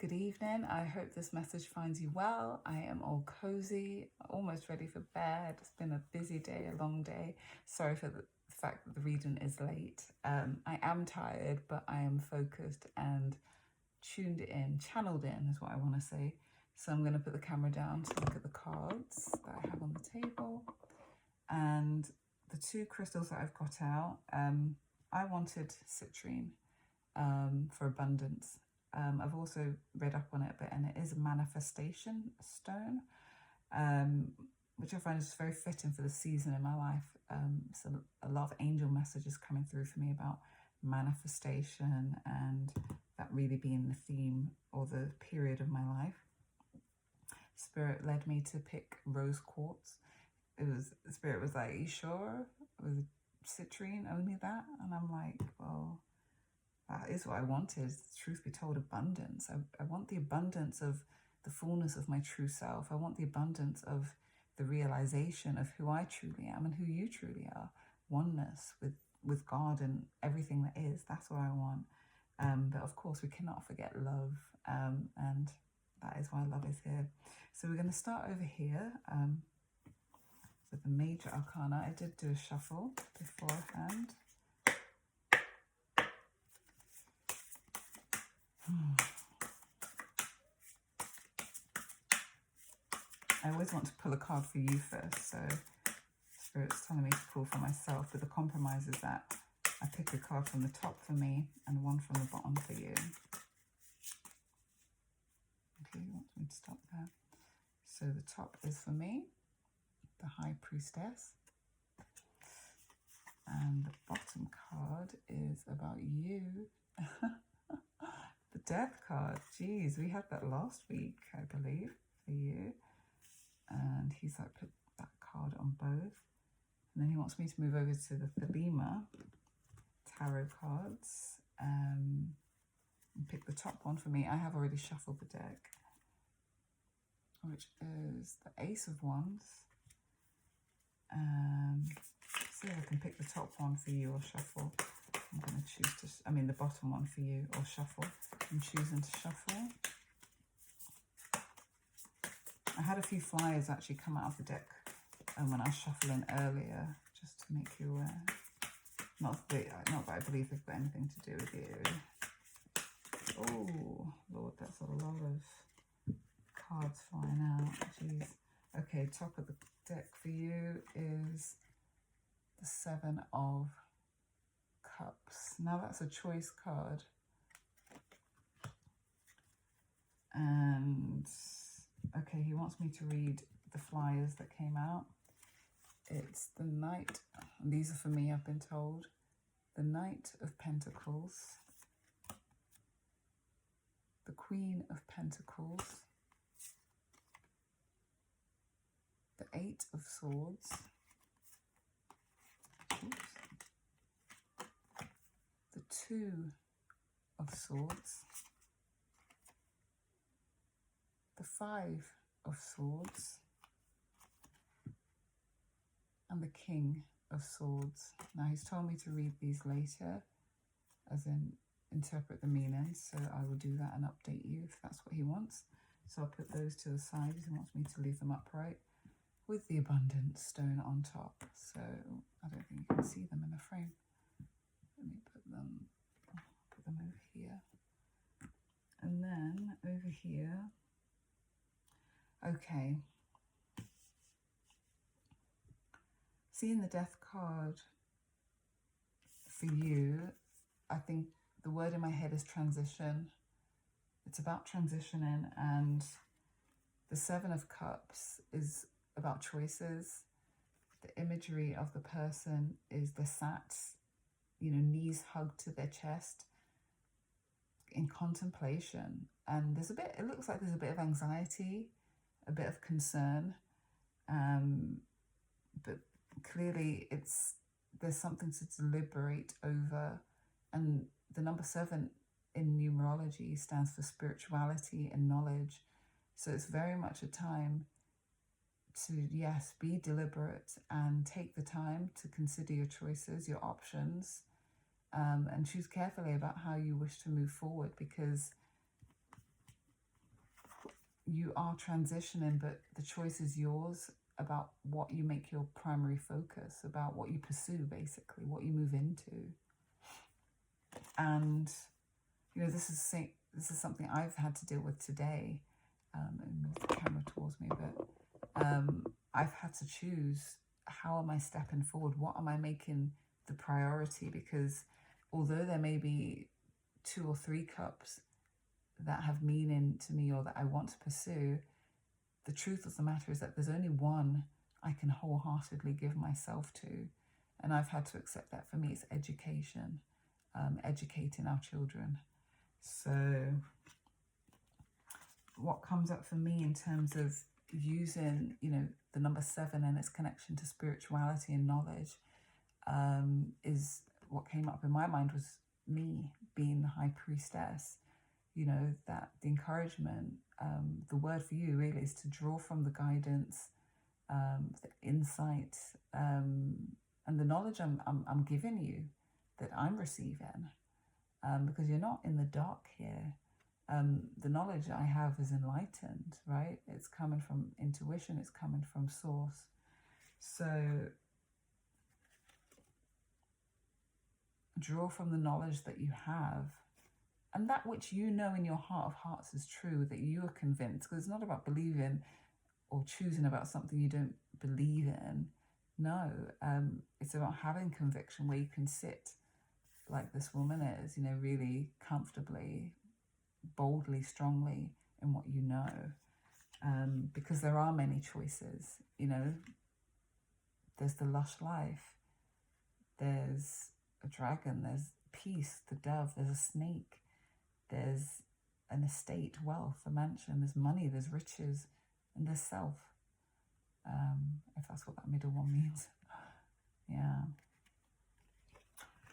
Good evening. I hope this message finds you well. I am all cozy, almost ready for bed. It's been a busy day, a long day. Sorry for the fact that the reading is late. I am tired, but I am focused and tuned in, channeled in is what I want to say. So I'm going to put the camera down to look at the cards that I have on the table. And the two crystals that I've got out, I wanted citrine for abundance. I've also read up on it a bit, and it is a manifestation stone, which I find is very fitting for the season in my life. So a lot of angel messages coming through for me about manifestation, and that really being the theme or the period of my life. Spirit led me to pick rose quartz. Spirit was like, "Are you sure? With citrine, only that?" And I'm like, well, that is what I wanted, truth be told, abundance. I want the abundance of the fullness of my true self. I want the abundance of the realization of who I truly am and who you truly are. Oneness with God and everything that is. That's what I want. But of course, we cannot forget love. And that is why love is here. So we're going to start over here with the major arcana. I did do a shuffle beforehand. I always want to pull a card for you first, so Spirit's telling me to pull for myself, but the compromise is that I pick a card from the top for me and one from the bottom for you. Okay, you want me to stop there? So the top is for me, the High Priestess, and the bottom card is about you. The Death card. Jeez, we had that last week, I believe, for you. And he's like, put that card on both. And then he wants me to move over to the Thelema tarot cards and pick the top one for me. I have already shuffled the deck, which is the Ace of Wands. See if I can pick the top one for you or shuffle. I'm going to choose to, the bottom one for you or shuffle. I'm choosing to shuffle. I had a few flyers actually come out of the deck when I was shuffling earlier, just to make you aware. Not that I believe they've got anything to do with you. Oh, Lord, that's a lot of cards flying out. Jeez. Okay, top of the deck for you is the Seven of Cups. Now that's a choice card. And okay, he wants me to read the flyers that came out. It's the Knight, and these are for me, I've been told. The Knight of Pentacles, the Queen of Pentacles, the Eight of Swords, the Two of Swords, the Five of Swords, and the King of Swords. Now he's told me to read these later, as in interpret the meaning, so I will do that and update you if that's what he wants. So I'll put those to the side. He wants me to leave them upright with the abundance stone on top. So I don't think you can see them in the frame. Let me put them over here. And then over here, okay. Seeing the Death card for you, I think the word in my head is transition. It's about transitioning, and the Seven of Cups is about choices. The imagery of the person is the sat, knees hugged to their chest in contemplation. And it looks like there's a bit of anxiety, a bit of concern, but clearly there's something to deliberate over. And the number 7 in numerology stands for spirituality and knowledge. So it's very much a time to, yes, be deliberate and take the time to consider your choices, your options, and choose carefully about how you wish to move forward, because you are transitioning, but the choice is yours about what you make your primary focus, about what you pursue, basically, what you move into. And, you know, this is something I've had to deal with today. And move the camera towards me, but I've had to choose, how am I stepping forward? What am I making the priority? Because although there may be 2 or 3 cups that have meaning to me or that I want to pursue, the truth of the matter is that there's only one I can wholeheartedly give myself to. And I've had to accept that. For me, it's education, educating our children. So what comes up for me in terms of using, you know, the number 7 and its connection to spirituality and knowledge, is what came up in my mind was me being the high priestess. You know, that the encouragement, the word for you really is to draw from the guidance, the insight, and the knowledge I'm giving you, that I'm receiving, because you're not in the dark here. The knowledge I have is enlightened, right? It's coming from intuition, it's coming from source. So draw from the knowledge that you have, and that which you know in your heart of hearts is true, that you are convinced, because it's not about believing or choosing about something you don't believe in. No, it's about having conviction where you can sit like this woman is, you know, really comfortably, boldly, strongly in what you know, because there are many choices. You know, there's the lush life, there's a dragon, there's peace, the dove, there's a snake, there's an estate, wealth, a mansion, there's money, there's riches, and there's self, if that's what that middle one means. Yeah.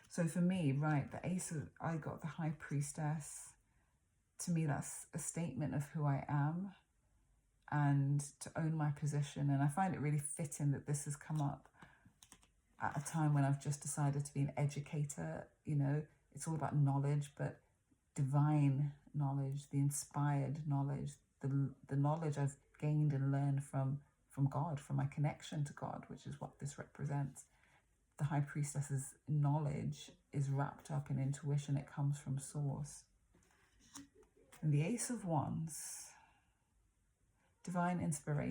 So for me, right, the ace of, I got the high priestess. To me, that's a statement of who I am and to own my position. And I find it really fitting that this has come up at a time when I've just decided to be an educator. You know, it's all about knowledge, but divine knowledge, the inspired knowledge, the knowledge I've gained and learned from God, from my connection to God, which is what this represents. The high priestess's knowledge is wrapped up in intuition. It comes from source. And the ace of wands, divine inspiration.